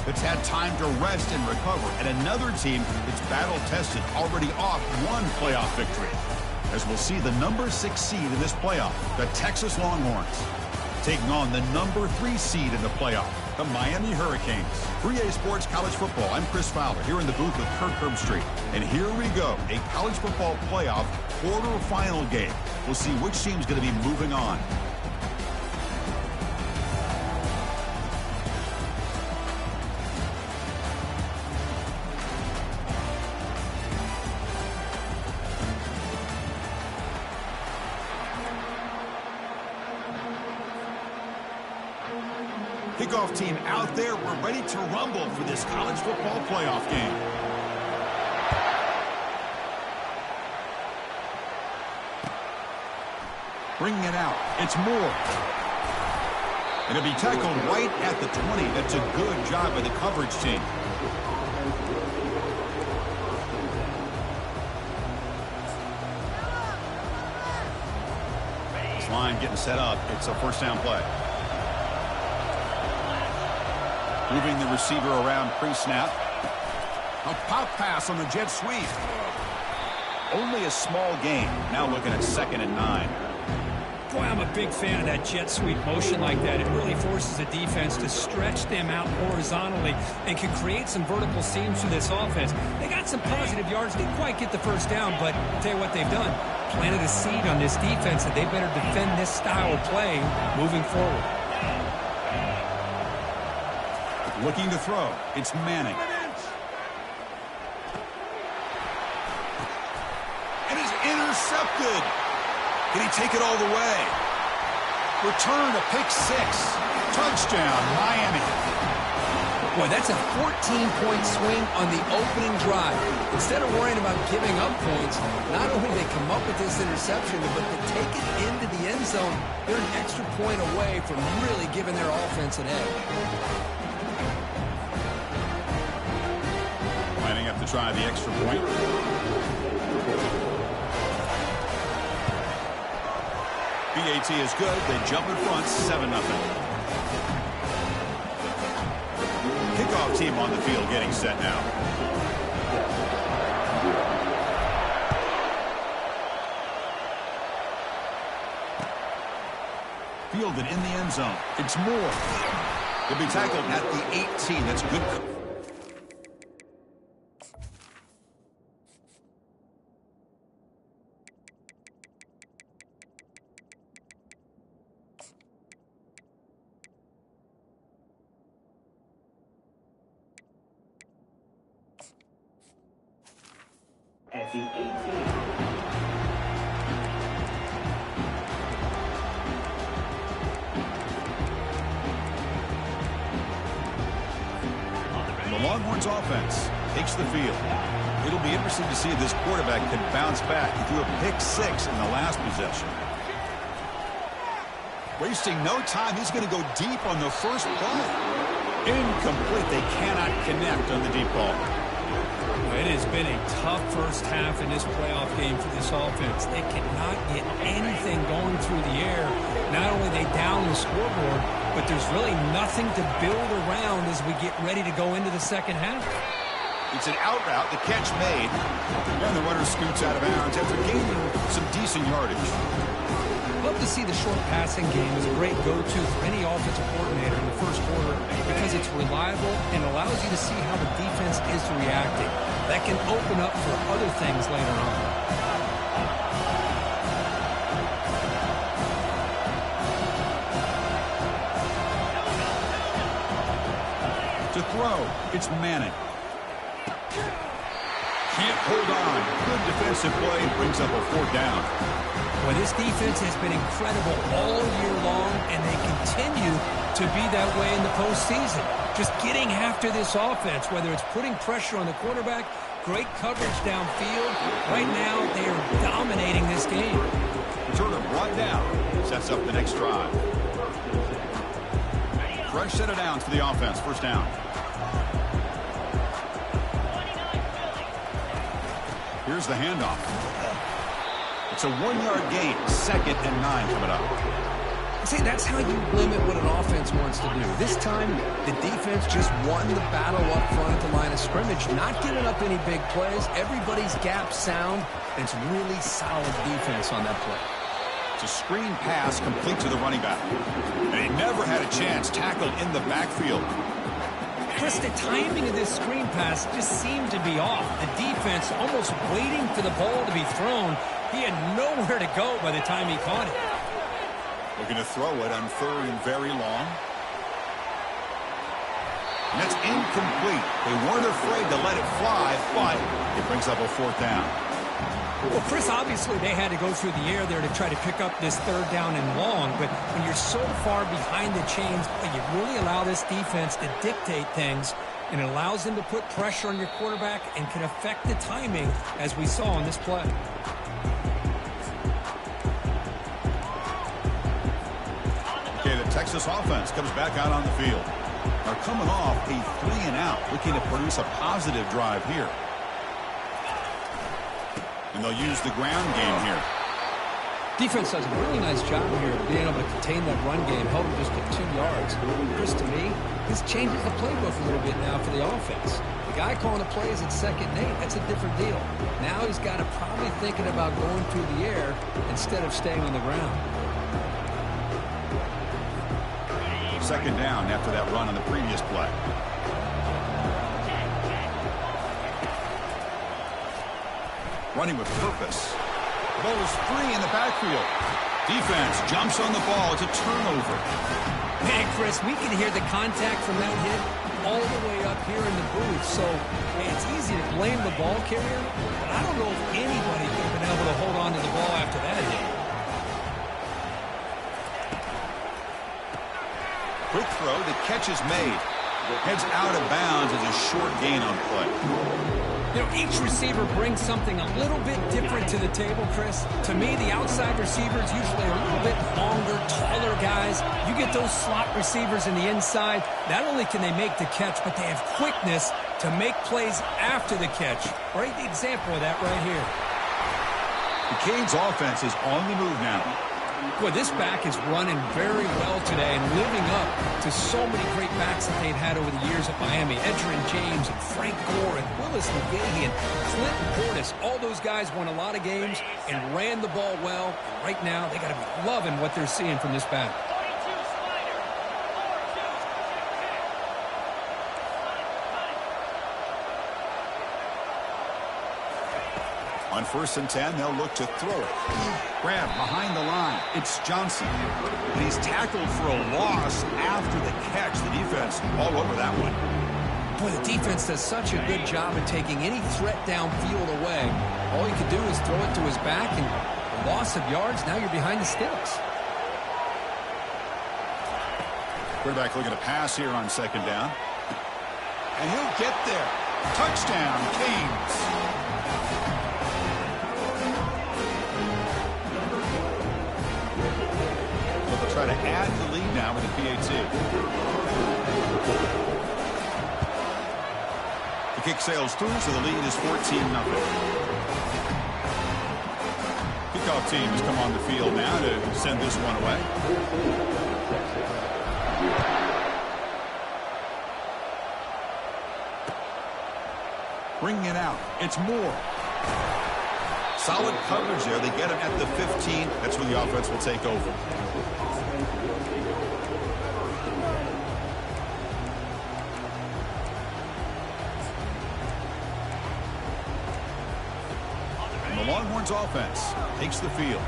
that's had time to rest and recover, and another team that's battle-tested, already off one playoff victory. As we'll see the number 6 seed in this playoff, the Texas Longhorns, taking on the number 3 seed in the playoff, the Miami Hurricanes. 3A Sports College Football. I'm Chris Fowler here in the booth with Kirk Herbstreit. And here we go, a college football playoff quarterfinal game. We'll see which team's going to be moving on. Kickoff team out there. We're ready to rumble for this college football playoff game. Bringing it out. It's Moore. And it'll be tackled right at the 20. That's a good job by the coverage team. This line getting set up. It's a first down play. Moving the receiver around pre-snap. A pop pass on the jet sweep. Only a small gain. Now looking at 2nd and 9. Boy, I'm a big fan of that jet sweep motion like that. It really forces the defense to stretch them out horizontally and can create some vertical seams for this offense. They got some positive yards. Didn't quite get the first down, but I'll tell you what they've done. Planted a seed on this defense that they better defend this style of play moving forward. Looking to throw. It's Manning. And it's intercepted. Can he take it all the way? Return to pick 6. Touchdown, Miami. Boy, that's a 14-point swing on the opening drive. Instead of worrying about giving up points, not only did they come up with this interception, but to take it into the end zone, they're an extra point away from really giving their offense an edge. To try the extra point. PAT is good. They jump in front, 7-0. Kickoff team on the field getting set now. Fielded in the end zone. It's Moore. He'll be tackled at the 18. That's good. At the 18. The Longhorns offense takes the field. It'll be interesting to see if this quarterback can bounce back. He threw a pick 6 in the last possession. Wasting no time, he's going to go deep on the first play. Incomplete. They cannot connect on the deep ball. It has been a tough first half in this playoff game for this offense. They cannot get anything going through the air. Not only they down the scoreboard, but there's really nothing to build around as we get ready to go into the second half. It's an out route, the catch made, and the runner scoots out of bounds after gaining some decent yardage. Love to see the short passing game as a great go-to for any offensive coordinator in the first quarter because it's reliable and allows you to see how the defense is reacting. That can open up for other things later on. To throw, it's Manning. Can't hold on. Good defensive play, brings up a 4th down. Well, this defense has been incredible all year long, and they continue to be that way in the postseason. Just getting after this offense, whether it's putting pressure on the quarterback, great coverage downfield. Right now, they are dominating this game. Turner brought down. Sets up the next drive. Fresh set of downs for the offense. First down. Here's the handoff. It's a 1-yard gain. 2nd and 9 coming up. See, that's how you limit what an offense wants to do. This time, the defense just won the battle up front at the line of scrimmage, not giving up any big plays. Everybody's gap sound, and it's really solid defense on that play. It's a screen pass complete to the running back. And he never had a chance tackled in the backfield. Chris, the timing of this screen pass just seemed to be off. The defense almost waiting for the ball to be thrown. He had nowhere to go by the time he caught it. Looking to throw it on 3rd and very long. And that's incomplete. They weren't afraid to let it fly, but it brings up a 4th down. Well, Chris, obviously they had to go through the air there to try to pick up this 3rd down and long, but when you're so far behind the chains, you really allow this defense to dictate things, and it allows them to put pressure on your quarterback and can affect the timing, as we saw on this play. Okay, the Texas offense comes back out on the field. They're coming off a 3-and-out, looking to produce a positive drive here. And they'll use the ground game here. Defense does a really nice job here of being able to contain that run game, held him just to 2 yards. Chris, to me, this changes the playbook a little bit now for the offense. The guy calling the plays at 2nd and 8, that's a different deal. Now he's got to probably thinking about going through the air instead of staying on the ground. 2nd down after that run on the previous play. Running with purpose. The ball is free in the backfield. Defense jumps on the ball. It's a turnover. Man, Chris, we can hear the contact from that hit all the way up here in the booth. So, man, it's easy to blame the ball carrier, but I don't know if anybody could have been able to hold on to the ball after that hit. Quick throw. The catch is made. Heads out of bounds as a short gain on play. You know, each receiver brings something a little bit different to the table, Chris. To me, the outside receivers usually are a little bit longer, taller guys. You get those slot receivers in the inside, not only can they make the catch, but they have quickness to make plays after the catch. Right? The example of that right here. The Canes offense is on the move now. Boy, this back is running very well today and living up to so many great backs that they've had over the years at Miami. Edgerrin James and Frank Gore and Willis McGahee and Clinton Portis. All those guys won a lot of games and ran the ball well. And right now, they got to be loving what they're seeing from this back. On 1st and 10, they'll look to throw it. Grab behind the line. It's Johnson. And he's tackled for a loss after the catch. The defense all over that one. Boy, the defense does such a good job of taking any threat downfield away. All you can do is throw it to his back, and a loss of yards, now you're behind the sticks. Quarterback looking to pass here on 2nd down. And he'll get there. Touchdown, Canes. Try to add the lead now with the PAT. The kick sails through, so the lead is 14-0. Kickoff team has come on the field now to send this one away. Bringing it out. It's Moore. Solid coverage there. They get him at the 15. That's where the offense will take over. And the Longhorns offense takes the field.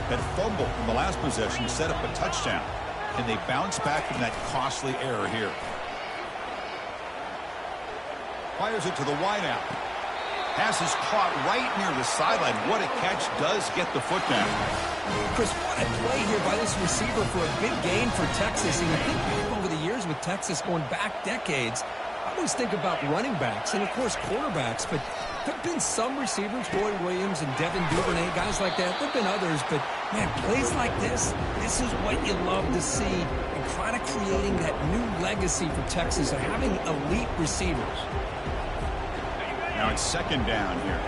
That fumble in the last possession set up a touchdown. And they bounce back from that costly error here. Fires it to the wideout. Pass is caught right near the sideline. What a catch. Does get the foot down. Chris, what a play here by this receiver for a big gain for Texas. And you think back over the years with Texas going back decades, I always think about running backs and, of course, quarterbacks. But there have been some receivers, Roy Williams and Devin Duvernay, guys like that. There have been others. But, man, plays like this is what you love to see. And kind of creating that new legacy for Texas of having elite receivers. Now it's 2nd down here.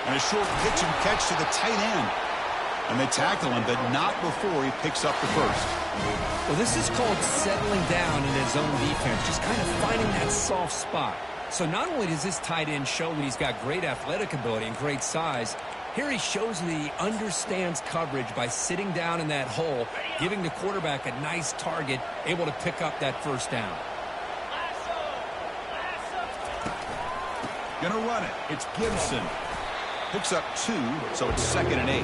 And a short pitch and catch to the tight end. And they tackle him, but not before he picks up the first. Well, this is called settling down in his own defense, just kind of finding that soft spot. So not only does this tight end show that he's got great athletic ability and great size, here he shows that he understands coverage by sitting down in that hole, giving the quarterback a nice target, able to pick up that first down. Gonna run it. It's Gibson. Picks up 2, so it's 2nd and 8.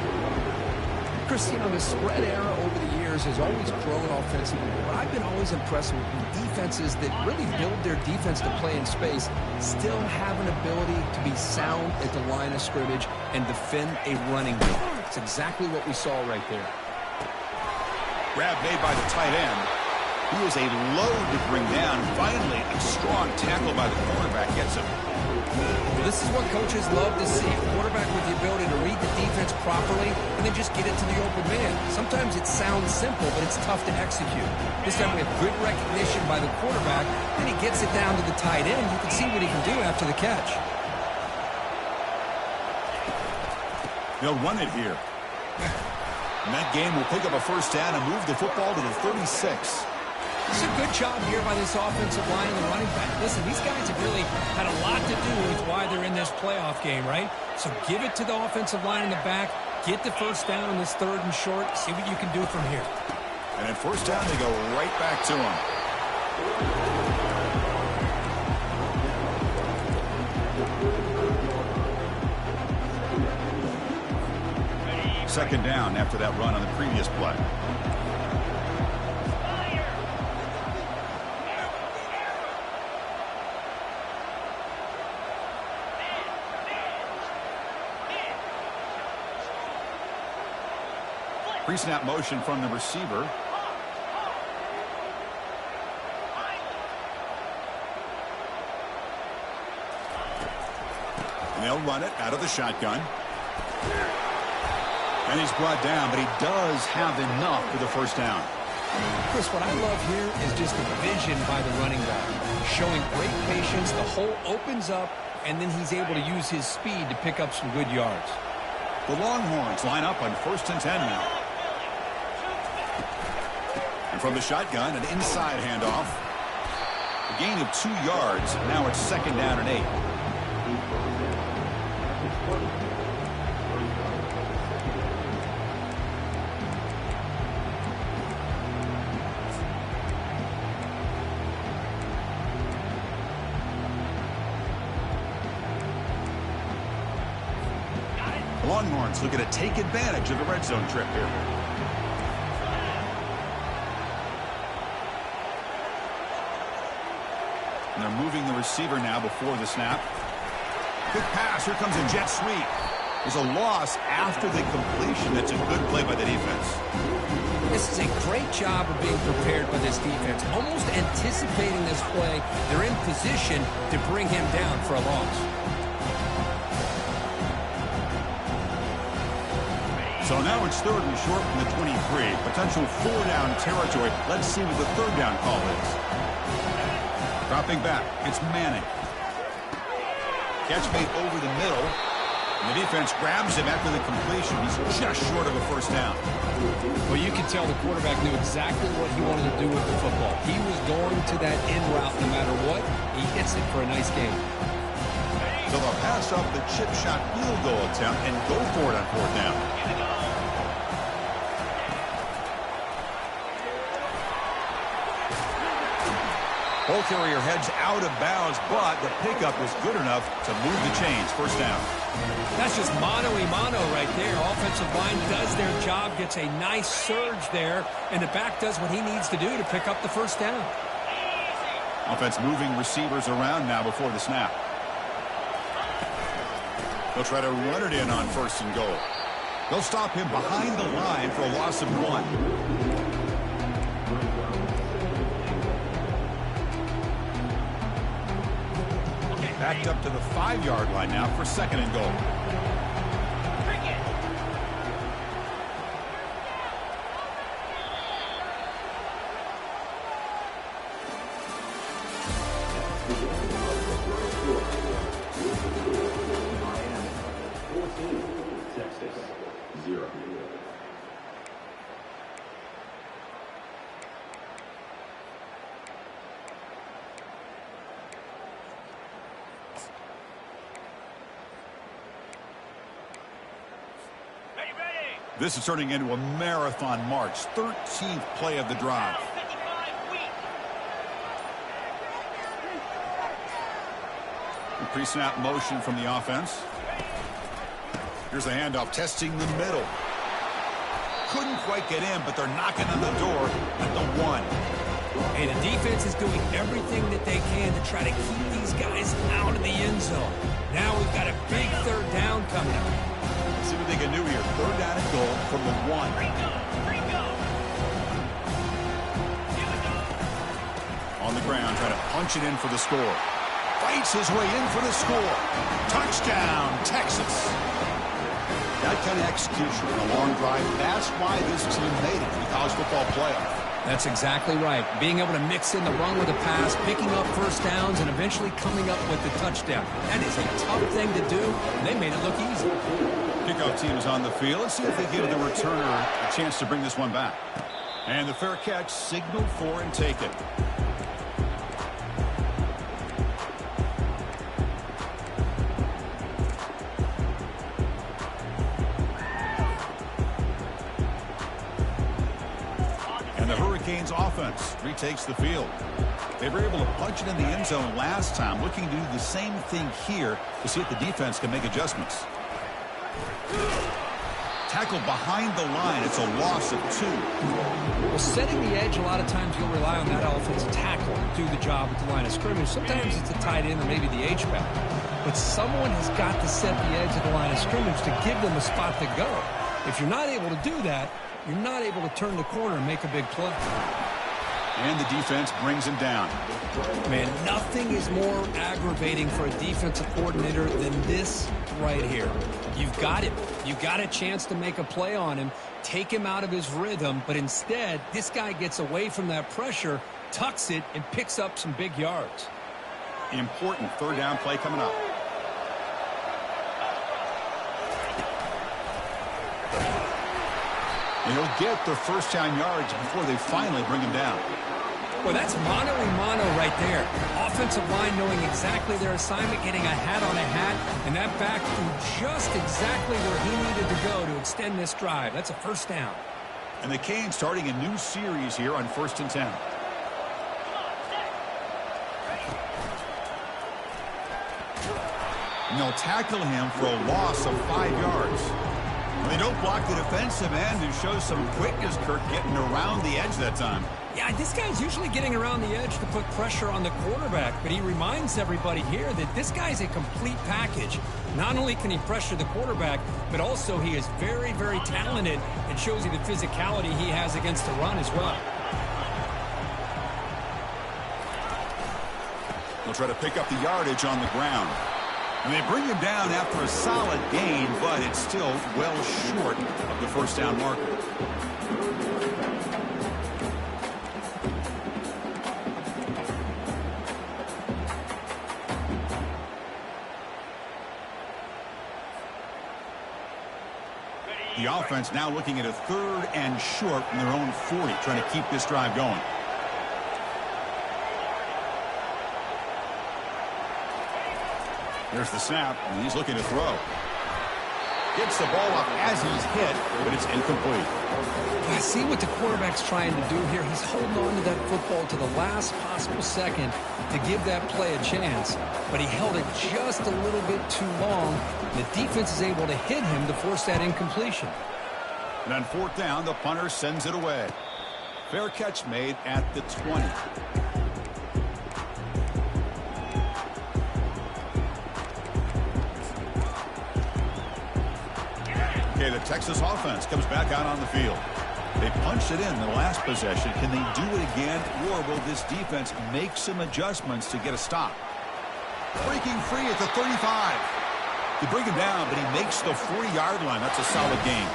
Chris, you know, the spread era over the years has always grown offensively, but I've been always impressed with defenses that really build their defense to play in space, still have an ability to be sound at the line of scrimmage and defend a running game. It's exactly what we saw right there. Grab made by the tight end. He is a load to bring down. Finally, a strong tackle by the cornerback gets him. Well, this is what coaches love to see. A quarterback with the ability to read the defense properly and then just get it to the open man. Sometimes it sounds simple, but it's tough to execute. This time we have good recognition by the quarterback. Then he gets it down to the tight end. You can see what he can do after the catch. They'll run it here. And that game will pick up a first down and move the football to the 36. It's a good job here by this offensive line and the running back. Listen, these guys have really had a lot to do with why they're in this playoff game, right? So give it to the offensive line in the back. Get the first down on this 3rd and short. See what you can do from here. And at first down, they go right back to him. Second down after that run on the previous play. Pre-snap motion from the receiver. And they'll run it out of the shotgun. And he's brought down, but he does have enough for the first down. Chris, what I love here is just the vision by the running back. Showing great patience, the hole opens up, and then he's able to use his speed to pick up some good yards. The Longhorns line up on 1st and 10 now. And from the shotgun, an inside handoff. A gain of 2 yards. Now it's 2nd down and 8. The Longhorns looking to take advantage of the red zone trip here. And they're moving the receiver now before the snap. Good pass. Here comes a jet sweep. There's a loss after the completion. That's a good play by the defense. This is a great job of being prepared by this defense. Almost anticipating this play, they're in position to bring him down for a loss. So now it's 3rd and short from the 23. Potential 4-down territory. Let's see what the 3rd down call is. Dropping back, it's Manning. Catch made over the middle. And the defense grabs him after the completion. He's just short of a first down. Well, you can tell the quarterback knew exactly what he wanted to do with the football. He was going to that in route no matter what. He hits it for a nice gain. So they'll pass up the chip shot field goal attempt and go for it on 4th down. Ball carrier heads out of bounds, but the pickup was good enough to move the chains. First down. That's just mano-a-mano right there. Offensive line does their job, gets a nice surge there, and the back does what he needs to do to pick up the first down. Offense moving receivers around now before the snap. They'll try to run it in on 1st and goal. They'll stop him behind the line for a loss of 1. Backed up to the 5-yard line now for 2nd and goal. This is turning into a marathon march. 13th play of the drive. Pre-snap motion from the offense. Here's the handoff, testing the middle. Couldn't quite get in, but they're knocking on the door at the 1. Hey, the defense is doing everything that they can to try to keep these guys out of the end zone. Now we've got a big third down coming up. Let's see what they can do here. Third down and goal from the 1. On the ground, trying to punch it in for the score. Fights his way in for the score. Touchdown, Texas. That kind of execution on a long drive, that's why this team made it to the college football playoff. That's exactly right. Being able to mix in the run with a pass, picking up first downs, and eventually coming up with the touchdown. That is a tough thing to do, and they made it look easy. Kickoff team is on the field. Let's see if they give the returner a chance to bring this one back. And the fair catch signaled for and taken. Offense retakes the field. They were able to punch it in the end zone last time, looking to do the same thing here to see if the defense can make adjustments. Tackled behind the line. It's a loss of 2. Well, setting the edge, a lot of times you'll rely on that offensive tackle to do the job at the line of scrimmage. Sometimes it's a tight end or maybe the H-back. But someone has got to set the edge of the line of scrimmage to give them a spot to go. If you're not able to do that, you're not able to turn the corner and make a big play. And the defense brings him down. Man, nothing is more aggravating for a defensive coordinator than this right here. You've got him. You've got a chance to make a play on him, take him out of his rhythm, but instead, this guy gets away from that pressure, tucks it, and picks up some big yards. Important third down play coming up. And he'll get the first down yards before they finally bring him down. Well, that's mano-a-mano right there. Offensive line knowing exactly their assignment, getting a hat on a hat, and that back threw just exactly where he needed to go to extend this drive. That's a first down. And the Canes starting a new series here on 1st and 10. And they'll tackle him for a loss of 5 yards. They don't block the defensive end and show some quickness, Kirk, getting around the edge that time. Yeah, this guy's usually getting around the edge to put pressure on the quarterback, but he reminds everybody here that this guy's a complete package. Not only can he pressure the quarterback, but also he is very, very talented and shows you the physicality he has against the run as well. They'll try to pick up the yardage on the ground. And they bring him down after a solid gain, but it's still well short of the first down marker. The offense now looking at a 3rd and short from their own 40, trying to keep this drive going. There's the snap, and he's looking to throw. Gets the ball up as he's hit, but it's incomplete. I see what the quarterback's trying to do here. He's holding on to that football to the last possible second to give that play a chance, but he held it just a little bit too long. The defense is able to hit him to force that incompletion. And on 4th down, the punter sends it away. Fair catch made at the 20. Okay, the Texas offense comes back out on the field. They punched it in the last possession. Can they do it again, or will this defense make some adjustments to get a stop? Breaking free at the 35. They bring him down, but he makes the 40-yard line. That's a solid game.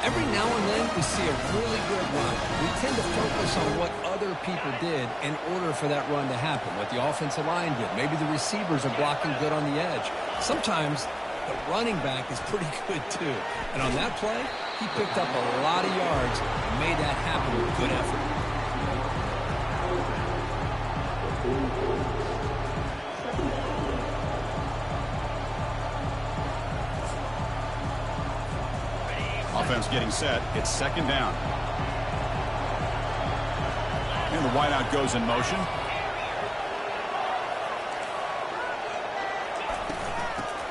Every now and then we see a really good run. We tend to focus on what other people did in order for that run to happen, what the offensive line did. Maybe the receivers are blocking good on the edge. Sometimes the running back is pretty good too. And on that play, he picked up a lot of yards and made that happen with good effort. offense getting set. It's second down. And the wideout goes in motion.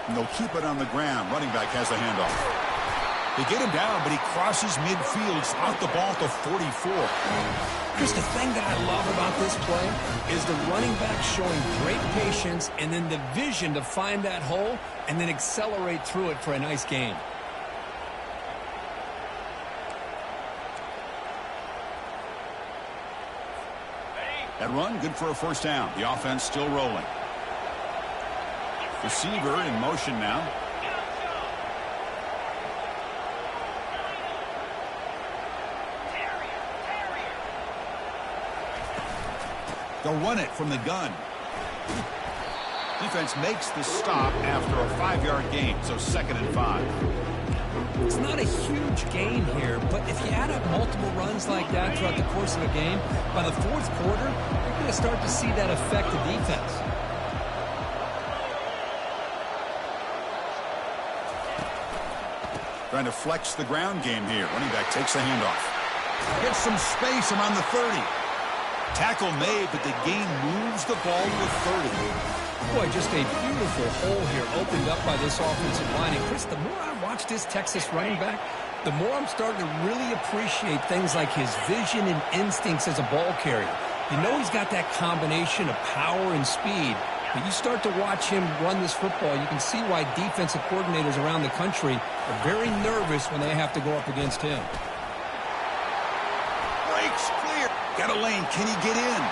And they'll keep it on the ground. Running back has the handoff. They get him down, but he crosses midfield. It's out the ball to 44. Chris, the thing that I love about this play is the running back showing great patience and then the vision to find that hole and then accelerate through it for a nice gain. That run, good for a first down. The offense still rolling. Receiver in motion now. They'll run it from the gun. Defense makes the stop after a 5-yard gain, so 2nd and 5. It's not a huge gain here, but if you add up multiple runs like that throughout the course of a game, by the 4th quarter, you're going to start to see that affect the defense. Trying to flex the ground game here. Running back takes the handoff. Gets some space around the 30. Tackle made, but the gain moves the ball to 30. Boy, just a beautiful hole here opened up by this offensive line. And Chris, the more I watch this Texas running back, the more I'm starting to really appreciate things like his vision and instincts as a ball carrier. You know he's got that combination of power and speed. But you start to watch him run this football, you can see why defensive coordinators around the country are very nervous when they have to go up against him. Breaks clear. Got a lane. Can he get in?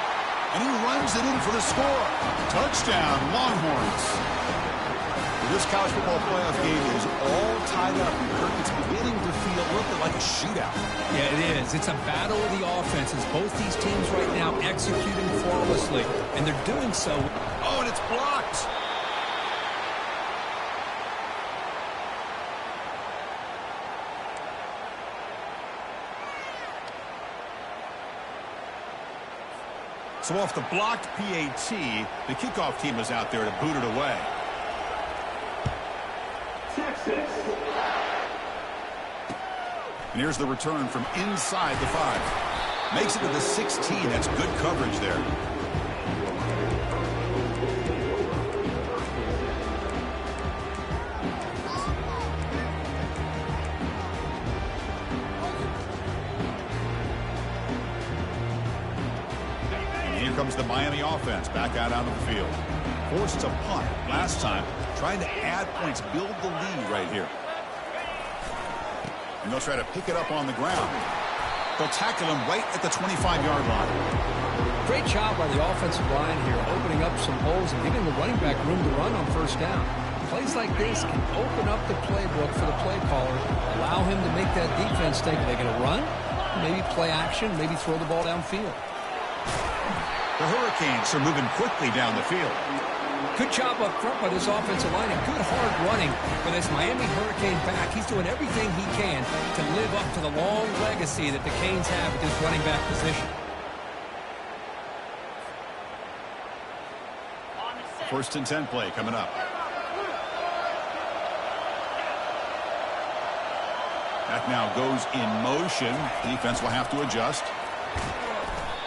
And he runs it in for the score. Touchdown, Longhorns. This college football playoff game is all tied up. It's beginning to feel a little bit like a shootout. Yeah, it is. It's a battle of the offenses. Both these teams right now executing flawlessly, and they're doing so. Oh, and it's blocked. So off the blocked PAT, the kickoff team is out there to boot it away. Texas. And here's the return from inside the 5. Makes it to the 16. That's good coverage there. Here comes the Miami offense back out onto the field. Forced a punt last time, trying to add points, build the lead right here. And they'll try to pick it up on the ground. They'll tackle him right at the 25-yard line. Great job by the offensive line here, opening up some holes and giving the running back room to run on first down. Plays like this can open up the playbook for the play caller, allow him to make that defense think, are they going to run? Maybe play action, maybe throw the ball downfield. The Hurricanes are moving quickly down the field. Good job up front by this offensive line and good hard running for this Miami Hurricane back. He's doing everything he can to live up to the long legacy that the Canes have at this running back position. First and 10 play coming up. That now goes in motion. Defense will have to adjust.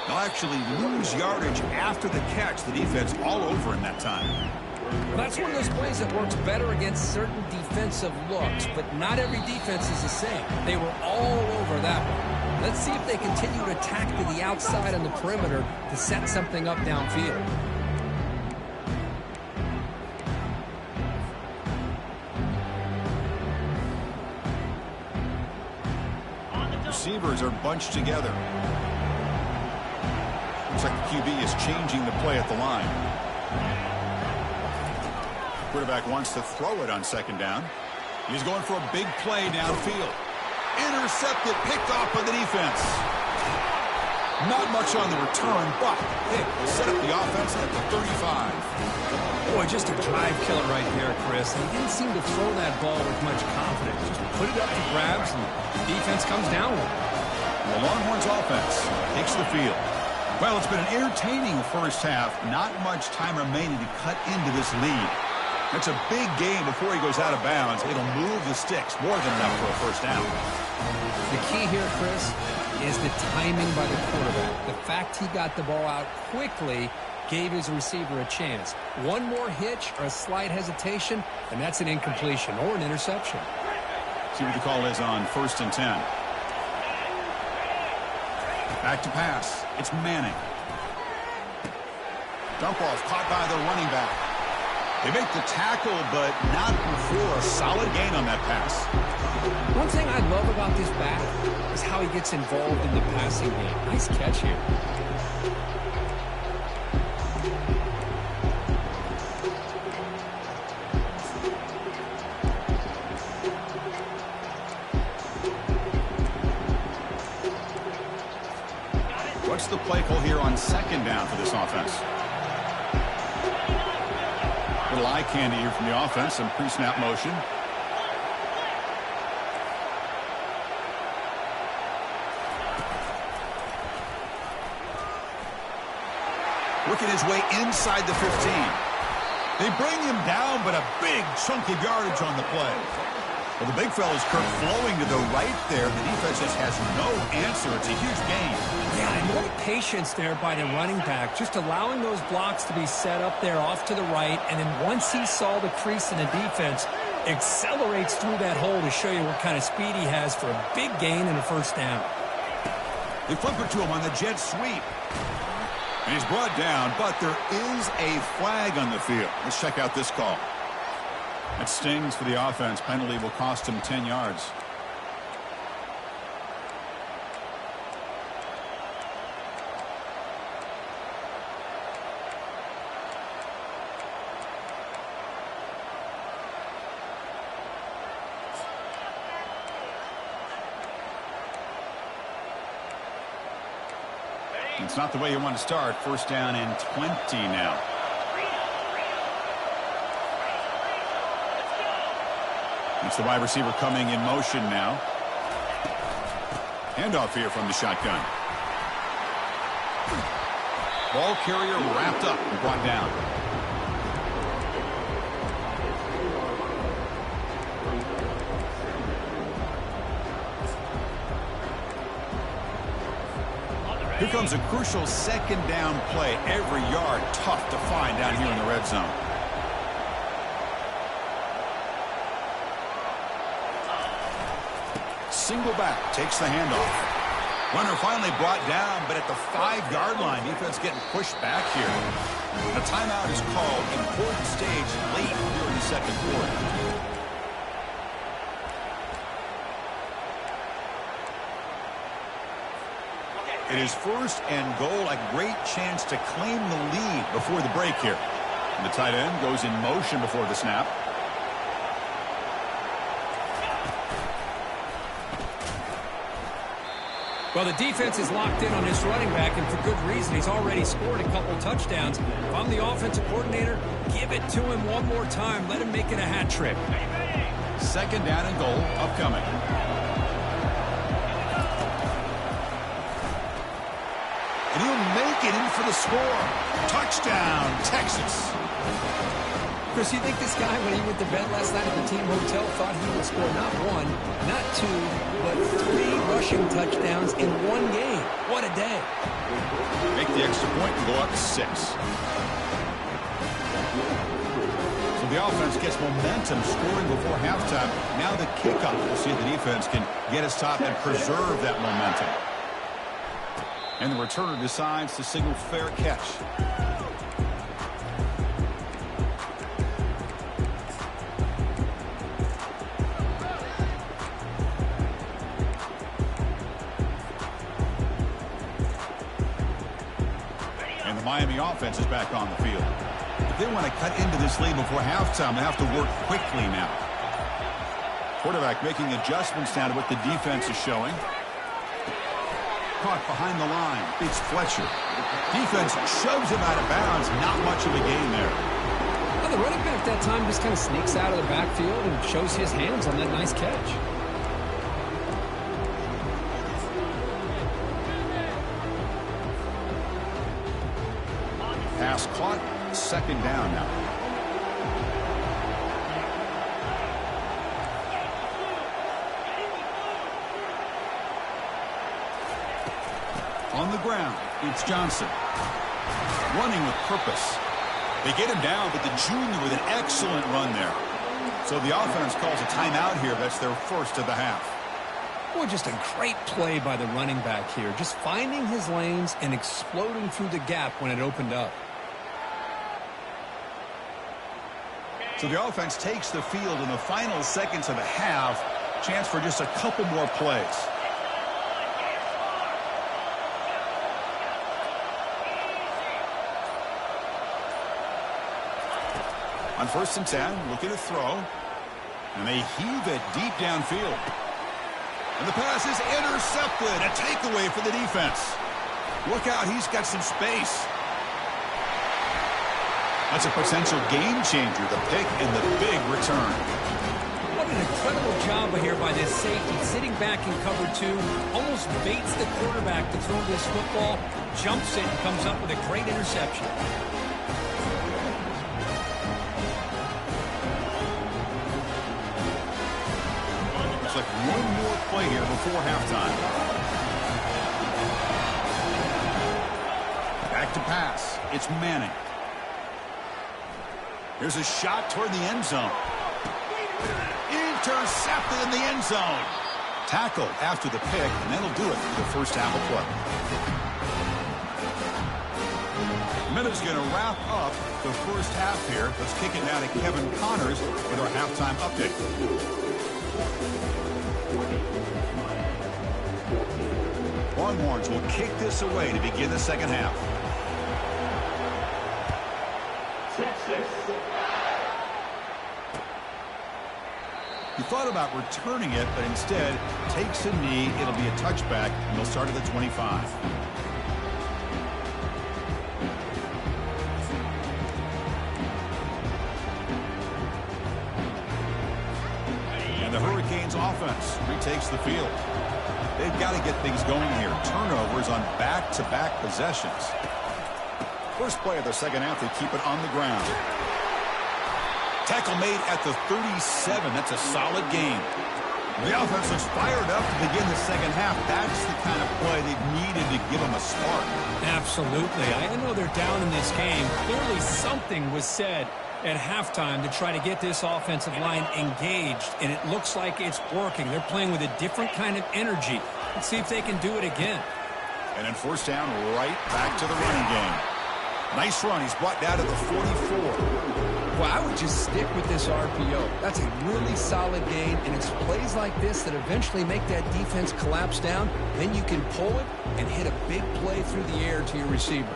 They'll actually lose yardage after the catch. The defense all over in that time. Well, that's one of those plays that works better against certain defensive looks, but not every defense is the same. They were all over that one. Let's see if they continue to attack to the outside on the perimeter to set something up downfield. Receivers are bunched together. Looks like the QB is changing the play at the line. Quarterback wants to throw it on second down. He's going for a big play downfield. Intercepted, picked off by the defense. Not much on the return, but hey, will set up the offense at the 35. Boy, just a drive killer right there, Chris. He didn't seem to throw that ball with much confidence. Just put it up to grabs, and the defense comes down with it. The Longhorns offense takes the field. Well, it's been an entertaining first half. Not much time remaining to cut into this lead. It's a big gain before he goes out of bounds. It'll move the sticks more than enough for a first down. The key here, Chris, is the timing by the quarterback. The fact he got the ball out quickly gave his receiver a chance. One more hitch or a slight hesitation, and that's an incompletion or an interception. See what the call is on 1st and 10. Back to pass. It's Manning. Dump off caught by the running back. They make the tackle, but not before a solid gain on that pass. One thing I love about this back is how he gets involved in the passing game. Nice catch here. What's the play call here on 2nd down for this offense? Little eye candy here from the offense, some pre-snap motion. Working his way inside the 15. They bring him down, but a big chunk of yardage on the play. Well, the big fella's Kirk flowing to the right there. The defense just has no answer. It's a huge gain. Yeah, and what patience there by the running back, just allowing those blocks to be set up there off to the right, and then once he saw the crease in the defense, accelerates through that hole to show you what kind of speed he has for a big gain and a first down. They flip it to him on the jet sweep. And he's brought down, but there is a flag on the field. Let's check out this call. That stings for the offense. Penalty will cost him 10 yards. It's not the way you want to start. First down and 20 now. It's the wide receiver coming in motion now. Handoff here from the shotgun. Ball carrier wrapped up and brought down. Here comes a crucial 2nd down play. Every yard tough to find down here in the red zone. Single back, takes the handoff. Runner finally brought down, but at the 5-yard line, defense getting pushed back here. A timeout is called. Important stage late here in the 2nd quarter. It is 1st and goal, a great chance to claim the lead before the break here. And the tight end goes in motion before the snap. Well, the defense is locked in on this running back, and for good reason. He's already scored a couple touchdowns. If I'm the offensive coordinator, give it to him one more time. Let him make it a hat trick. 2nd down and goal upcoming. And he'll make it in for the score. Touchdown, Texas. Chris, you think this guy, when he went to bed last night at the team hotel, thought he would score not 1, not 2, but 3 rushing touchdowns in one game? What a day. Make the extra point and go up to 6. So the offense gets momentum scoring before halftime. Now the kickoff. We'll see if the defense can get his top and preserve that momentum. And the returner decides to signal fair catch. And the Miami offense is back on the field. If they want to cut into this lead before halftime, they have to work quickly now. Quarterback making adjustments now to what the defense is showing. Caught behind the line. It's Fletcher. Defense shoves him out of bounds. Not much of a gain there. Well, the running back that time just kind of sneaks out of the backfield and shows his hands on that nice catch. Pass caught. 2nd down now. On the ground, it's Johnson. Running with purpose. They get him down, but the junior with an excellent run there. So the offense calls a timeout here. That's their first of the half. Boy, just a great play by the running back here. Just finding his lanes and exploding through the gap when it opened up. So the offense takes the field in the final seconds of the half. Chance for just a couple more plays. On 1st and 10, looking to throw. And they heave it deep downfield. And the pass is intercepted. A takeaway for the defense. Look out, he's got some space. That's a potential game changer, the pick and the big return. What an incredible job here by this safety. Sitting back in cover 2, almost baits the quarterback to throw this football, jumps it, and comes up with a great interception. Looks like one more play here before halftime. Back to pass. It's Manning. Here's a shot toward the end zone. Intercepted in the end zone. Tackled after the pick, and that'll do it for the first half of play. Minute's going to wrap up the first half here. Let's kick it now to Kevin Connors with our halftime update. Longhorns will kick this away to begin the second half. He thought about returning it, but instead takes a knee. It'll be a touchback, and they'll start at the 25. And the Hurricanes offense retakes the field. They've got to get things going here. Turnovers on back-to-back possessions. First play of the second half, they keep it on the ground. Tackle made at the 37. That's a solid gain. The offense looks fired up to begin the second half. That's the kind of play they've needed to give them a spark. Absolutely. I know they're down in this game. Clearly something was said at halftime to try to get this offensive line engaged, and it looks like it's working. They're playing with a different kind of energy. Let's see if they can do it again. And then 4th down, right back to the running game. Nice run. He's brought down to the 44. Well, I would just stick with this RPO. That's a really solid gain, and it's plays like this that eventually make that defense collapse down. Then you can pull it and hit a big play through the air to your receiver.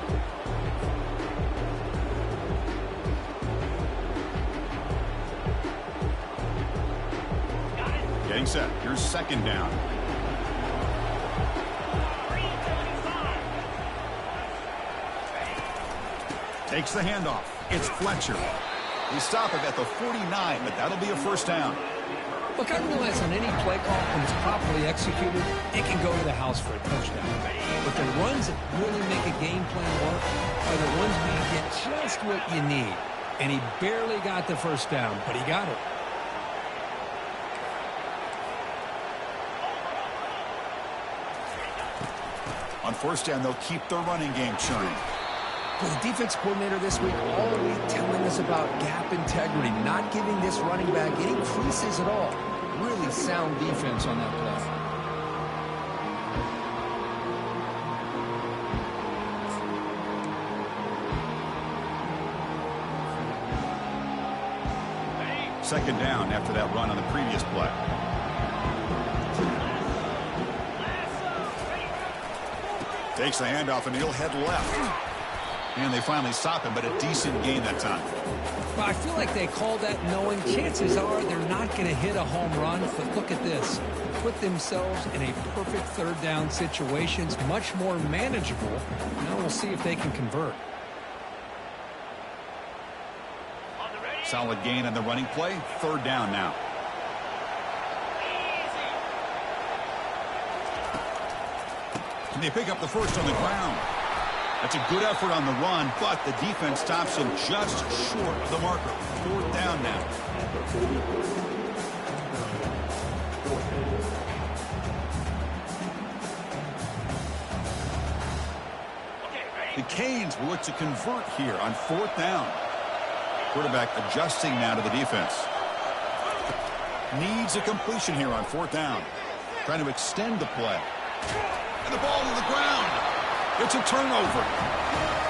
Getting set. Here's 2nd down. Takes the handoff. It's Fletcher. They stop him at the 49, but that'll be a 1st down. Look, I realize on any play call, when it's properly executed, it can go to the house for a touchdown. But the runs that really make a game plan work are the ones where you get just what you need. And he barely got the 1st down, but he got it. On 1st down, they'll keep the running game churning. Well, the defense coordinator this week all week telling us about gap integrity, not giving this running back any creases at all. Really sound defense on that play. Second down after that run on the previous play. Takes the handoff, and he'll head left. And they finally stop him, but a decent gain that time. Well, I feel like they called that knowing chances are they're not going to hit a home run. But look at this. Put themselves in a perfect 3rd down situation. It's much more manageable. Now we'll see if they can convert. Solid gain on the running play. 3rd down now. And they pick up the 1st on the ground. That's a good effort on the run, but the defense stops him just short of the marker. 4th down now. The Canes will look to convert here on 4th down. Quarterback adjusting now to the defense. Needs a completion here on 4th down. Trying to extend the play. And the ball to the ground. It's a turnover.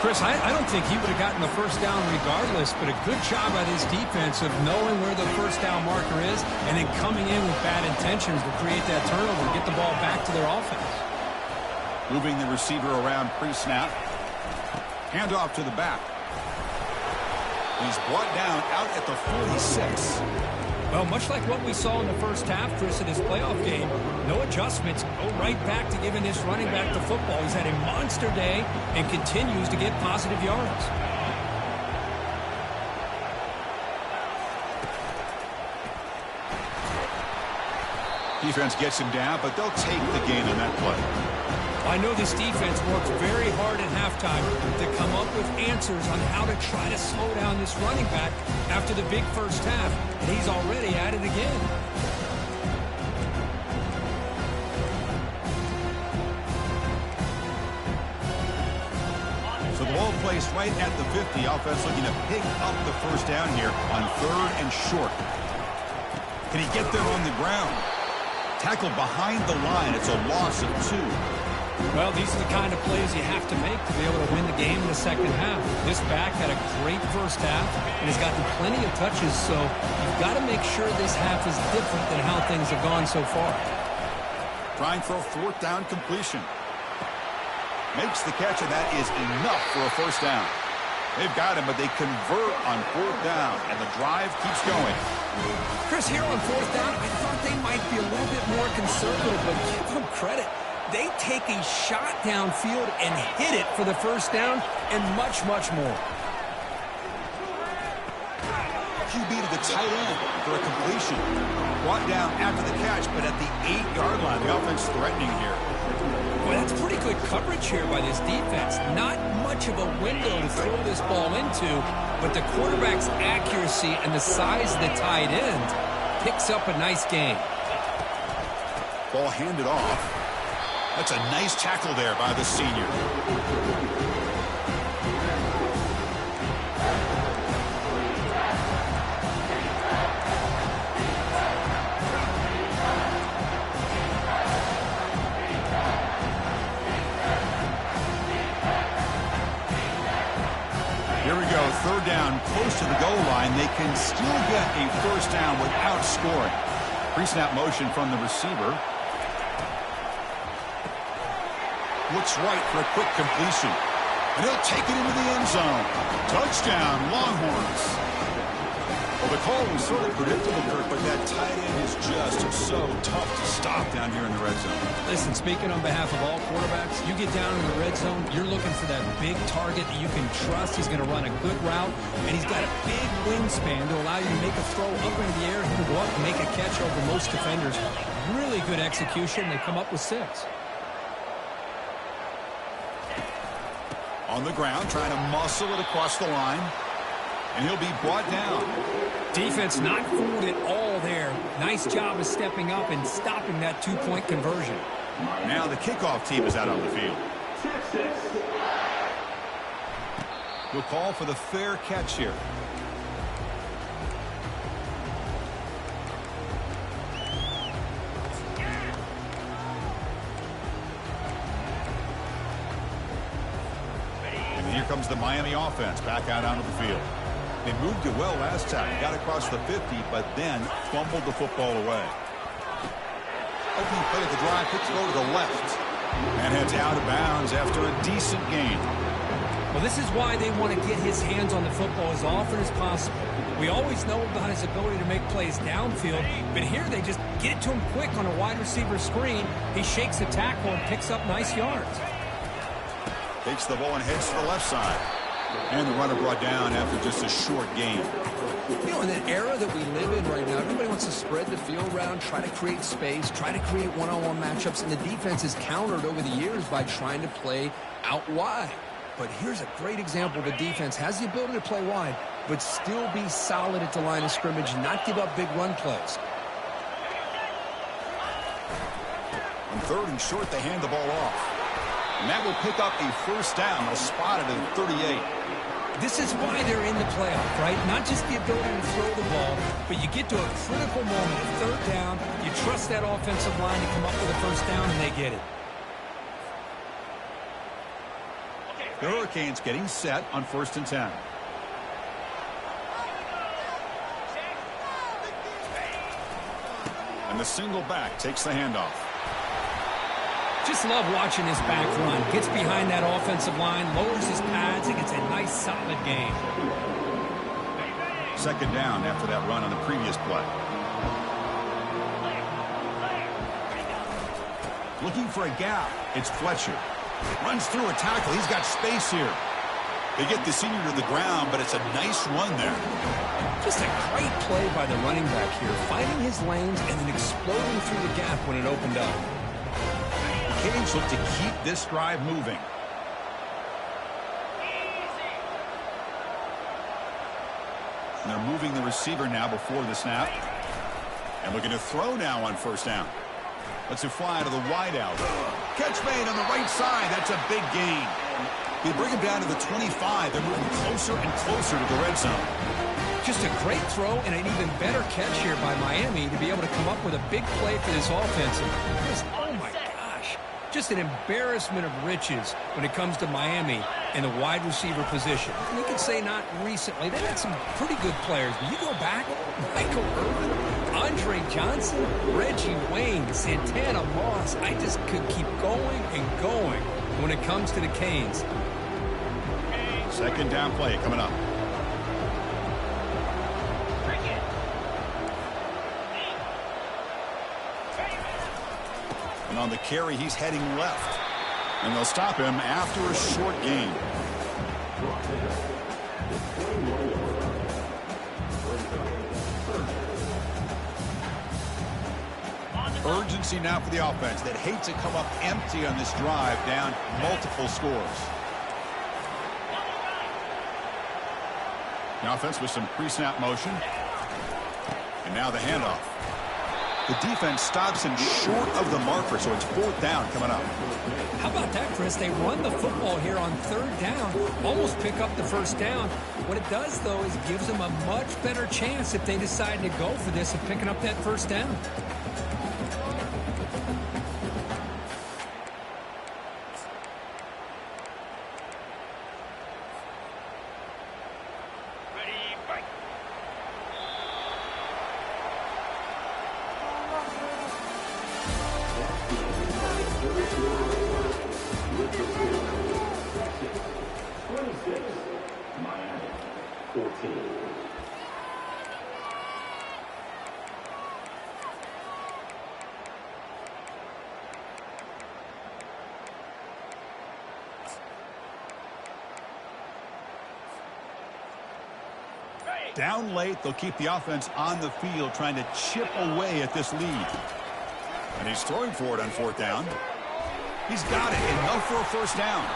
Chris, I don't think he would have gotten the first down regardless, but a good job by this defense of knowing where the first down marker is and then coming in with bad intentions to create that turnover, get the ball back to their offense. Moving the receiver around pre-snap. Handoff to the back. He's brought down out at the 46. Well, much like what we saw in the first half, Chris, in his playoff game, no adjustments. Go right back to giving this running back the football. He's had a monster day and continues to get positive yards. Defense gets him down, but they'll take the gain on that play. I know this defense worked very hard at halftime to come up with answers on how to try to slow down this running back after the big first half, and he's already at it again. So the ball placed right at the 50. Offense looking to pick up the first down here on 3rd and short. Can he get there on the ground? Tackled behind the line. It's a loss of 2. Well, these are the kind of plays you have to make to be able to win the game in the second half. This back had a great first half and has gotten plenty of touches, so you've got to make sure this half is different than how things have gone so far. Trying for a 4th down completion. Makes the catch, and that is enough for a first down. They've got him, but they convert on 4th down, and the drive keeps going. Chris, here on 4th down, I thought they might be a little bit more conservative, but give them credit. They take a shot downfield and hit it for the first down and much, much more. QB to the tight end for a completion. Brought down after the catch, but at the 8-yard line, the offense threatening here. Boy, that's pretty good coverage here by this defense. Not much of a window to throw this ball into, but the quarterback's accuracy and the size of the tight end picks up a nice gain. Ball handed off. That's a nice tackle there by the senior. Here we go, 3rd down, close to the goal line. They can still get a first down without scoring. Pre-snap motion from the receiver. Looks right for a quick completion. And he'll take it into the end zone. Touchdown, Longhorns. Well, the call was sort of predictable, Kirk, but that tight end is just so tough to stop down here in the red zone. Listen, speaking on behalf of all quarterbacks, you get down in the red zone, you're looking for that big target that you can trust. He's going to run a good route, and he's got a big wingspan to allow you to make a throw up into the air. He can go up and make a catch over most defenders. Really good execution. They come up with 6. On the ground, trying to muscle it across the line. And he'll be brought down. Defense not fooled at all there. Nice job of stepping up and stopping that 2-point conversion. Now the kickoff team is out on the field. He'll call for the fair catch here. Here comes the Miami offense back out onto the field. They moved it well last time. Got across the 50, but then fumbled the football away. Opening play of the drive, pitch go to the left. And heads out of bounds after a decent gain. Well, this is why they want to get his hands on the football as often as possible. We always know about his ability to make plays downfield, but here they just get it to him quick on a wide receiver screen. He shakes the tackle and picks up nice yards. Takes the ball and heads to the left side. And the runner brought down after just a short gain. You know, in an era that we live in right now, everybody wants to spread the field around, try to create space, try to create one-on-one matchups, and the defense is countered over the years by trying to play out wide. But here's a great example. The defense has the ability to play wide, but still be solid at the line of scrimmage, not give up big run plays. On 3rd and short, they hand the ball off. And that will pick up a first down. They'll spot it at 38. This is why they're in the playoff, right? Not just the ability to throw the ball, but you get to a critical moment, a third down. You trust that offensive line to come up with a first down, and they get it. The Hurricanes getting set on 1st and 10. And the single back takes the handoff. Just love watching his back run. Gets behind that offensive line, lowers his pads, and gets a nice, solid gain. 2nd down after that run on the previous play. Looking for a gap. It's Fletcher. Runs through a tackle. He's got space here. They get the senior to the ground, but it's a nice run there. Just a great play by the running back here, finding his lanes and then exploding through the gap when it opened up. The Canes look to keep this drive moving. And they're moving the receiver now before the snap. And looking to throw now on 1st down. Let's it fly to the wideout. Catch made on the right side. That's a big gain. They bring him down to the 25. They're moving closer and closer to the red zone. Just a great throw and an even better catch here by Miami to be able to come up with a big play for this offense. Oh, my gosh. Just an embarrassment of riches when it comes to Miami and the wide receiver position. You could say not recently. They had some pretty good players. But you go back, Michael Irvin, Andre Johnson, Reggie Wayne, Santana Moss. I just could keep going and going when it comes to the Canes. 2nd down play coming up. And on the carry, he's heading left. And they'll stop him after a short gain. Urgency now for the offense that hates to come up empty on this drive, down multiple scores. The offense with some pre-snap motion. And now the handoff. The defense stops him short of the marker, so it's 4th down coming up. How about that, Chris? They run the football here on 3rd down, almost pick up the first down. What it does, though, is gives them a much better chance if they decide to go for this of picking up that first down. Down late, they'll keep the offense on the field trying to chip away at this lead. And he's throwing for it on 4th down. He's got it. Enough for a first down.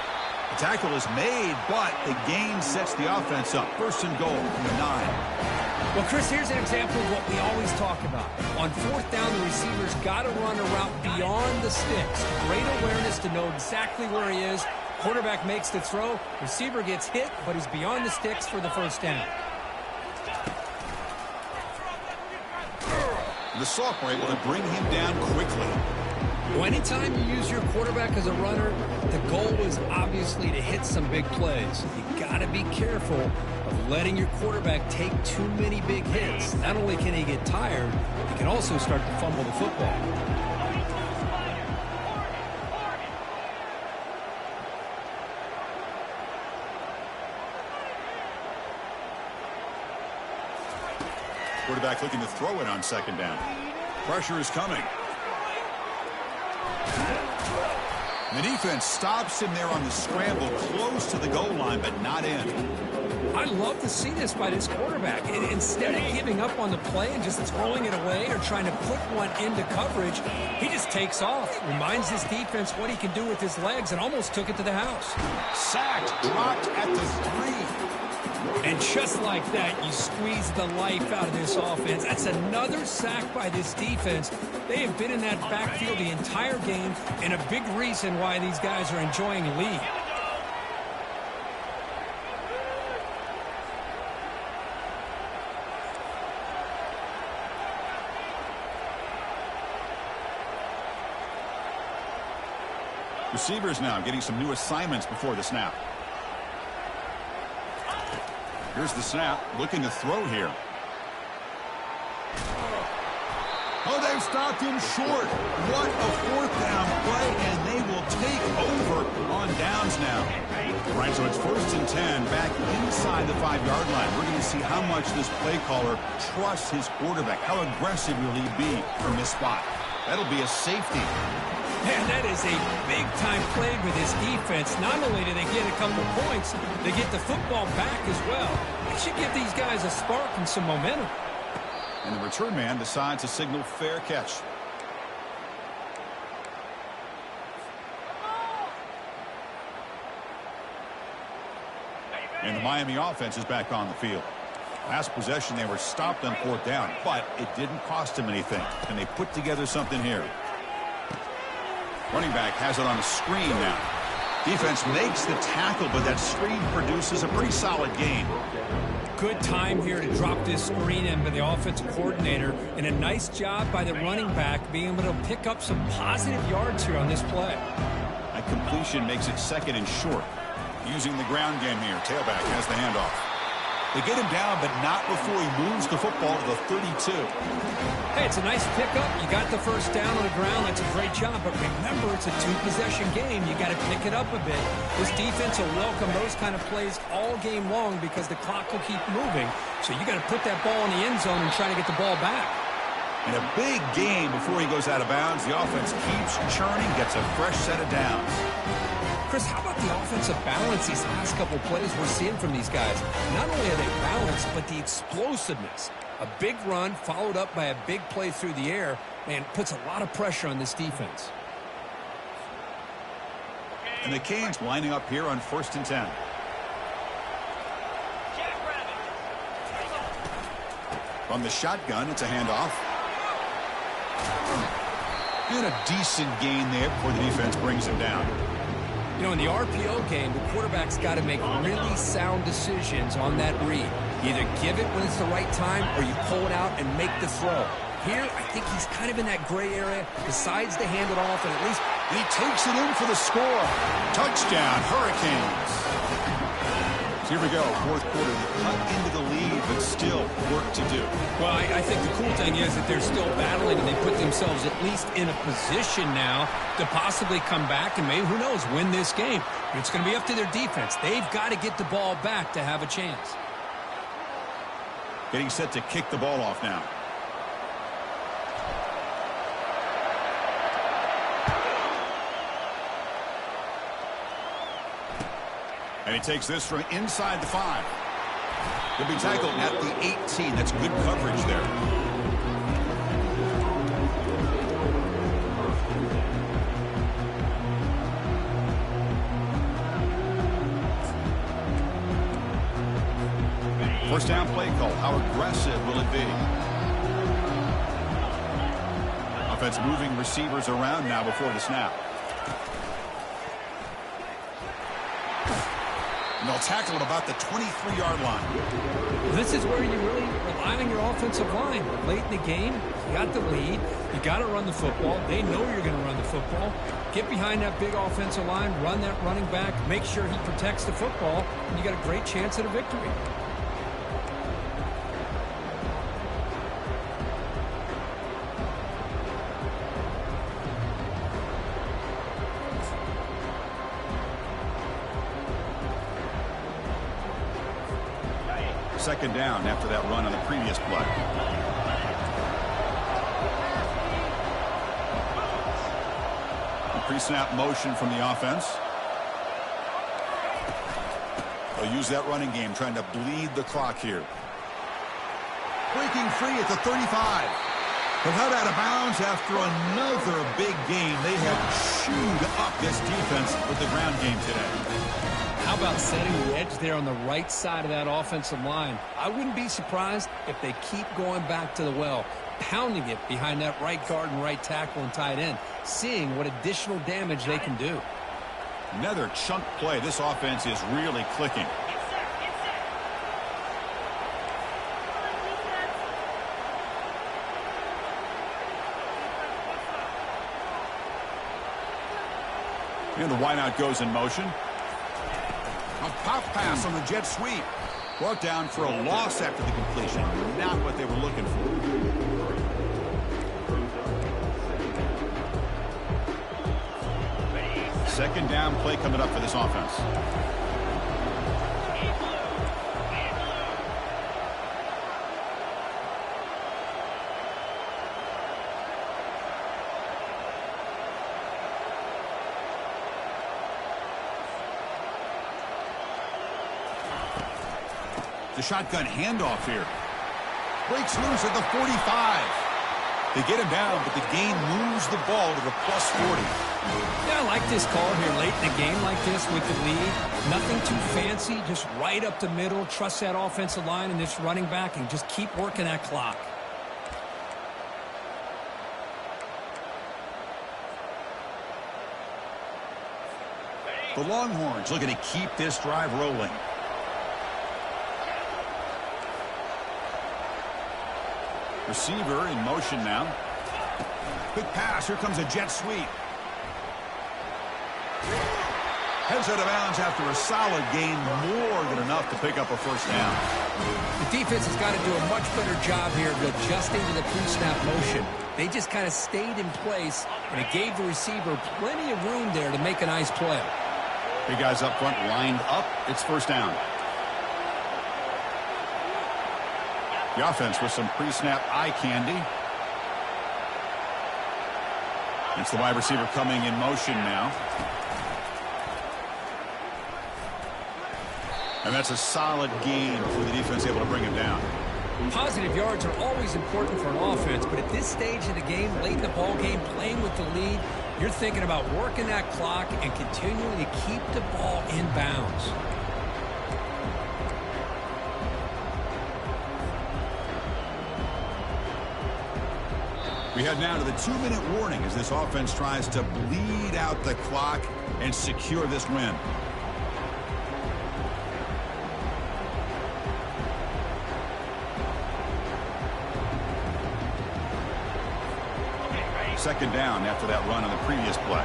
The tackle is made, but the gain sets the offense up. 1st and goal from the 9. Well, Chris, here's an example of what we always talk about. On 4th down, the receiver's got to run a route beyond the sticks. Great awareness to know exactly where he is. Quarterback makes the throw. Receiver gets hit, but he's beyond the sticks for the first down. The sophomore able to bring him down quickly. Well, anytime you use your quarterback as a runner, the goal is obviously to hit some big plays. You got to be careful of letting your quarterback take too many big hits. Not only can he get tired, he can also start to fumble the football. Quarterback looking to throw it on 2nd down. Pressure is coming. The defense stops him there on the scramble, close to the goal line, but not in. I love to see this by this quarterback. Instead of giving up on the play and just throwing it away or trying to put one into coverage, he just takes off, reminds his defense what he can do with his legs, and almost took it to the house. Sacked, dropped at the 3. And just like that, you squeeze the life out of this offense. That's another sack by this defense. They have been in that backfield the entire game, and a big reason why these guys are enjoying the lead. Receivers now getting some new assignments before the snap. Here's the snap, looking to throw here. Oh, they've stopped him short. What a fourth down play, and they will take over on downs now. Right, so it's 1st and 10, back inside the 5-yard line. We're going to see how much this play caller trusts his quarterback. How aggressive will he be from this spot? That'll be a safety. Man, that is a big-time play with his defense. Not only do they get a couple points, they get the football back as well. It should give these guys a spark and some momentum. And the return man decides to signal fair catch. And the Miami offense is back on the field. Last possession, they were stopped on 4th down, but it didn't cost them anything. And they put together something here. Running back has it on a screen now. Defense makes the tackle, but that screen produces a pretty solid gain. Good time here to drop this screen in by the offensive coordinator, and a nice job by the running back being able to pick up some positive yards here on this play. A completion makes it 2nd and short. Using the ground game here, tailback has the handoff. They get him down, but not before he moves the football to the 32. Hey, it's a nice pickup. You got the first down on the ground. That's a great job. But remember, it's a 2-possession game. You got to pick it up a bit. This defense will welcome those kind of plays all game long because the clock will keep moving. So you got to put that ball in the end zone and try to get the ball back. And a big gain before he goes out of bounds. The offense keeps churning, gets a fresh set of downs. Chris, how about the offensive balance these last couple plays we're seeing from these guys? Not only are they balanced, but the explosiveness. A big run followed up by a big play through the air, and puts a lot of pressure on this defense. And the Canes lining up here on 1st and 10. From the shotgun, it's a handoff. And a decent gain there before the defense brings him down. You know, in the RPO game, the quarterback's got to make really sound decisions on that read. Either give it when it's the right time or you pull it out and make the throw. Here, I think he's kind of in that gray area, decides to hand it off, and at least he takes it in for the score. Touchdown, Hurricanes. So here we go, 4th quarter. They cut into the lead, but still work to do. Well, I think the cool thing is that they're still battling, and they put themselves at least in a position now to possibly come back and maybe, who knows, win this game. But it's going to be up to their defense. They've got to get the ball back to have a chance. Getting set to kick the ball off now. And he takes this from inside the 5. He'll be tackled at the 18. That's good coverage there. First down play call. How aggressive will it be? Offense moving receivers around now before the snap. And they'll tackle at about the 23-yard line. This is where you really rely on your offensive line. Late in the game, you got the lead. You got to run the football. They know you're going to run the football. Get behind that big offensive line, run that running back, make sure he protects the football, and you got a great chance at a victory. Second down after that run on the previous play. The pre-snap motion from the offense. They'll use that running game, trying to bleed the clock here. Breaking free at the 35. But out of bounds after another big game. They have chewed up this defense with the ground game today. How about setting the edge there on the right side of that offensive line? I wouldn't be surprised if they keep going back to the well, pounding it behind that right guard and right tackle and tight end, seeing what additional damage they can do. Another chunk play. This offense is really clicking. And the wideout goes in motion. A pop pass on the jet sweep. Brought down for a loss after the completion. Not what they were looking for. Second down play coming up for this offense. The shotgun handoff here. Breaks loose at the 45. They get him down, but the game moves the ball to the plus 40. Yeah, I like this call here late in the game like this with the lead. Nothing too fancy, just right up the middle. Trust that offensive line and this running back and just keep working that clock. The Longhorns looking to keep this drive rolling. Receiver in motion now. Quick pass. Here comes a jet sweep. Heads out of bounds after a solid gain, more than enough to pick up a first down. The defense has got to do a much better job here of adjusting to the pre-snap motion. They just kind of stayed in place, and it gave the receiver plenty of room there to make a nice play. Big guys up front lined up. It's first down. The offense with some pre-snap eye candy. It's the wide receiver coming in motion now. And that's a solid gain for the defense, able to bring him down. Positive yards are always important for an offense, but at this stage of the game, late in the ball game, playing with the lead, you're thinking about working that clock and continuing to keep the ball in bounds. We head now to the 2-minute warning as this offense tries to bleed out the clock and secure this win. Second down after that run on the previous play.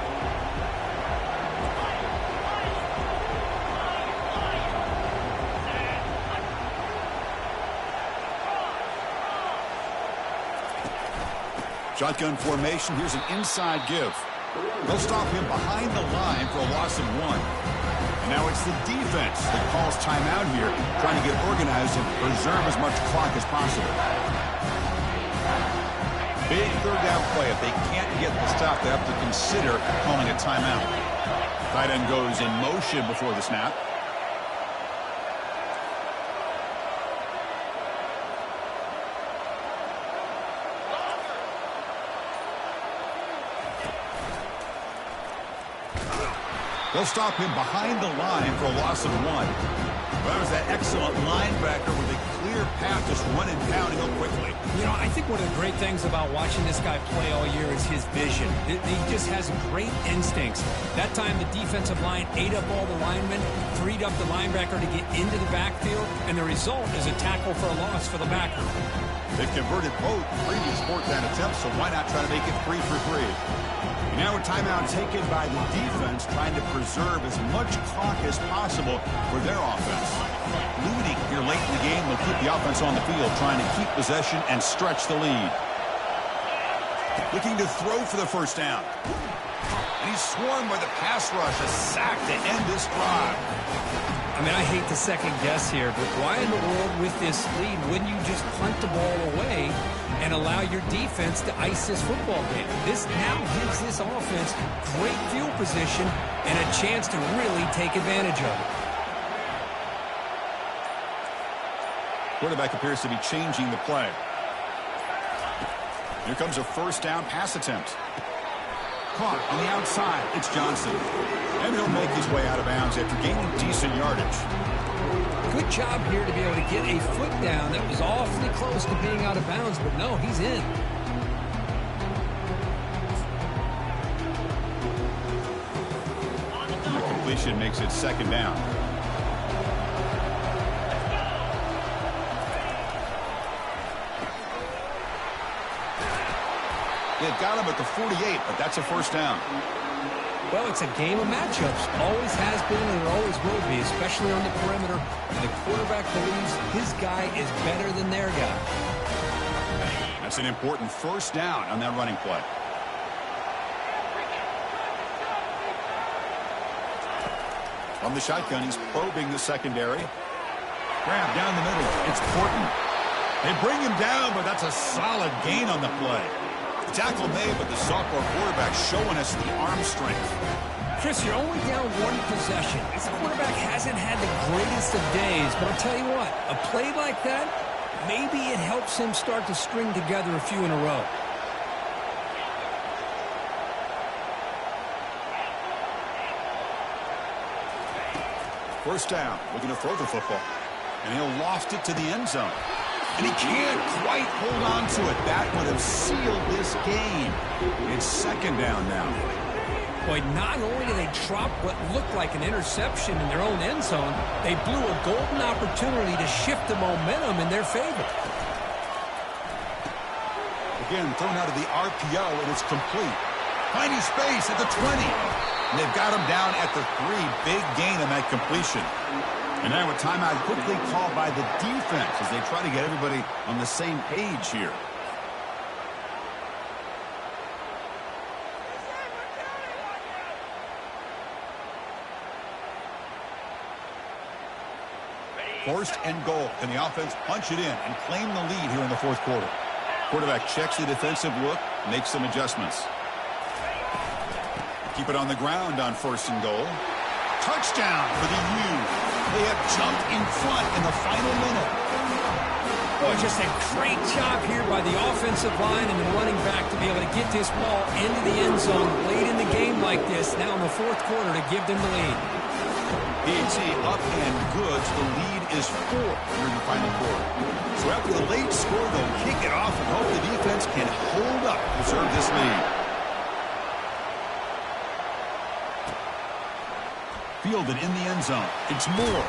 Shotgun formation. Here's an inside give. They'll stop him behind the line for a loss of 1. And now it's the defense that calls timeout here, trying to get organized and preserve as much clock as possible. Big third down play. If they can't get the stop, they have to consider calling a timeout. Tight end goes in motion before the snap. They'll stop him behind the line for a loss of 1. Well, that was that excellent linebacker with a clear path, just running downhill quickly. You know, I think one of the great things about watching this guy play all year is his vision. He just has great instincts. That time, the defensive line ate up all the linemen, freed up the linebacker to get into the backfield, and the result is a tackle for a loss for the backer. They've converted both previous fourth down attempts, so why not try to make it 3 for 3? Now a timeout taken by the defense, trying to preserve as much clock as possible for their offense. Leading here late in the game will keep the offense on the field, trying to keep possession and stretch the lead. Looking to throw for the first down. And he's swarmed by the pass rush, a sack to end this drive. I mean, I hate to second guess here, but why in the world with this lead wouldn't you just punt the ball away and allow your defense to ice this football game? This now gives this offense great field position and a chance to really take advantage of it. Quarterback appears to be changing the play. Here comes a first down pass attempt. Caught on the outside. It's Johnson. And he'll make his way out of bounds after gaining decent yardage. Good job here to be able to get a foot down that was awfully close to being out of bounds, but no, he's in. The completion makes it second down. It got him at the 48, but that's a first down. Well, it's a game of matchups. Always has been and it always will be, especially on the perimeter. And the quarterback believes his guy is better than their guy. That's an important first down on that running play. From the shotgun, he's probing the secondary. Grab down the middle. It's Porton. They bring him down, but that's a solid gain on the play. Tackle made, but the sophomore quarterback showing us the arm strength. Chris, you're only down one possession. This quarterback hasn't had the greatest of days, but I'll tell you what, a play like that, maybe it helps him start to string together a few in a row. First down, looking to throw the football. And he'll loft it to the end zone. And he can't quite hold on to it. That would have sealed this game. It's second down now. Boy, not only did they drop what looked like an interception in their own end zone, they blew a golden opportunity to shift the momentum in their favor. Again, thrown out of the RPO, and it's complete. Finding space at the 20. And they've got him down at the 3. Big gain on that completion. And now a timeout quickly called by the defense as they try to get everybody on the same page here. First and goal. Can the offense punch it in and claim the lead here in the fourth quarter? Quarterback checks the defensive look, makes some adjustments. Keep it on the ground on first and goal. Touchdown for the U. They have jumped in front in the final minute. Boy, just a great job here by the offensive line and the running back to be able to get this ball into the end zone late in the game like this, now in the fourth quarter, to give them the lead. PAT up and good. The lead is 4 here in the final quarter. So after the late score, they'll kick it off and hope the defense can hold up to preserve this lead. Fielded in the end zone. It's Moore.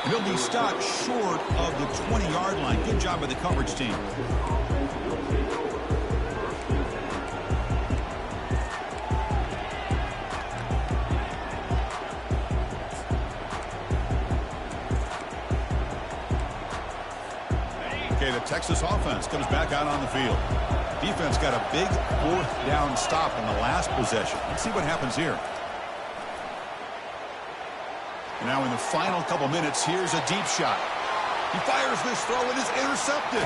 And he'll be stopped short of the 20-yard line. Good job by the coverage team. Okay, the Texas offense comes back out on the field. Defense got a big fourth down stop on the last possession. Let's see what happens here. Now in the final couple minutes, here's a deep shot. He fires this throw and is intercepted.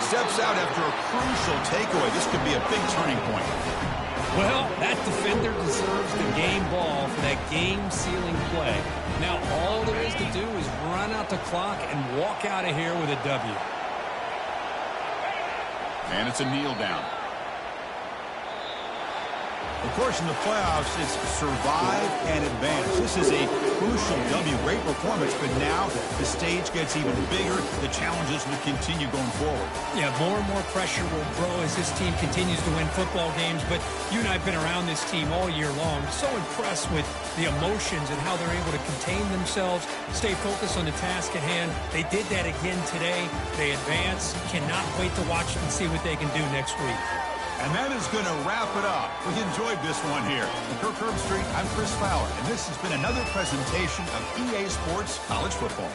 Steps out after a crucial takeaway. This could be a big turning point. Well, that defender deserves the game ball for that game-sealing play. Now all there is to do is run out the clock and walk out of here with a W. And it's a kneel down. Of course, in the playoffs, it's survive and advance. This is a crucial W. Great performance, but now the stage gets even bigger. The challenges will continue going forward. Yeah, more and more pressure will grow as this team continues to win football games, but you and I have been around this team all year long. So impressed with the emotions and how they're able to contain themselves, stay focused on the task at hand. They did that again today. They advance. Cannot wait to watch and see what they can do next week. And that is going to wrap it up. We enjoyed this one here. From Kirk Street, I'm Chris Fowler, and this has been another presentation of EA Sports College Football.